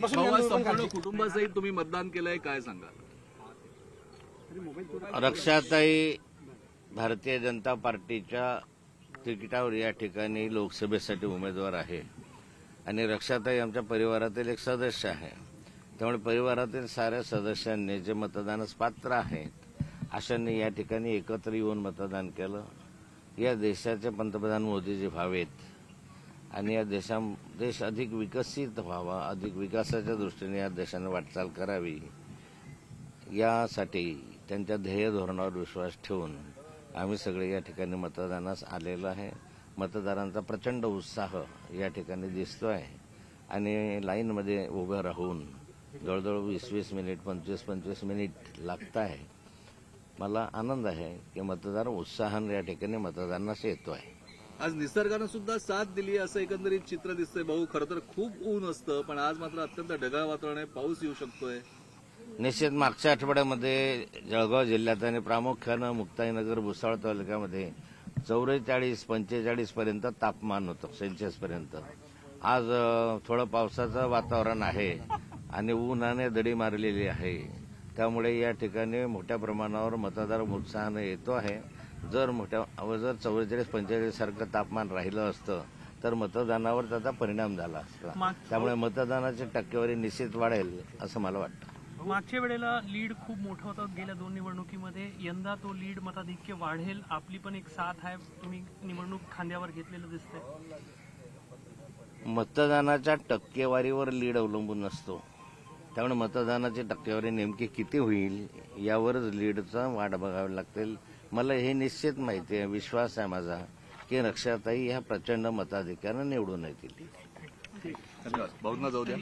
संपूर्ण कुटुंबासहित तुम्ही मतदान केलंय, काय सांगाल? रक्षाताई भारतीय जनता पार्टीच्या तिकिटावर या ठिकाणी लोकसभेसाठी उमेदवार आहे आणि रक्षाताई आमच्या परिवारातील एक सदस्य आहे. त्यामुळे परिवारातील साऱ्या सदस्यांनी जे मतदानास पात्र आहेत अशांनी या ठिकाणी एकत्र येऊन मतदान केलं. या देशाचे पंतप्रधान मोदीजी व्हावेत आणि या देश अधिक विकसित व्हावा, अधिक विकासाच्या दृष्टीने या देशाने वाटचाल करावी, यासाठी त्यांच्या ध्येय धोरणावर विश्वास ठेवून आम्ही सगळे या ठिकाणी मतदानास आलेलो आहे. मतदारांचा प्रचंड उत्साह या ठिकाणी दिसतोय आणि लाईनमध्ये उभं राहून जवळजवळ 20-20 मिनिट, 25-25 मिनिट लागत आहे. मला आनंद आहे की मतदार उत्साहाने या ठिकाणी मतदानास येतो आहे. आज निसर्गानं सुद्धा साथ दिली असं एकंदरीत चित्र दिसतंय. भाऊ, खरं तर खूप ऊन असतं, पण आज मात्र अत्यंत ढगाळ वातावरण आहे, पाऊस येऊ शकतोय. निश्चित मागच्या आठवड्यामध्ये जळगाव जिल्ह्यात आणि प्रामुख्यानं मुक्ताईनगर, भुसावळ तालुक्यामध्ये 44-45 पर्यंत तापमान होतं, सेल्सिअस पर्यंत. आज थोडं पावसाचं वातावरण आहे आणि उन्हाने दडी मारलेली आहे. त्यामुळे या ठिकाणी मोठ्या प्रमाणावर मतदार उत्साहाने येतो आहे. जर 44-45 सारखं तापमान राहिलं असतं तर मतदानावर त्याचा परिणाम झाला असता. त्यामुळे मतदानाची टक्केवारी निश्चित वाढेल असं मला वाटतं. मागच्या वेळेला लीड खूप मोठं होतं गेल्या 2 निवडणुकीमध्ये. यंदा तो लीड मताधिक्य वाढेल, आपली पण एक साथ आहे, तुम्ही निवडणूक खांद्यावर घेतलेलं दिसतंय. मतदानाच्या टक्केवारीवर लीड अवलंबून असतो. त्यामुळे मतदानाची टक्केवारी नेमकी किती होईल यावरच लीडचा वाट बघावी लागतील. मला हे निश्चित माहिती आहे, विश्वास आहे माझा की रक्षाताई ह्या प्रचंड मताधिक्यानं निवडून येतील. धन्यवाद. भाऊंना जाऊ द्या.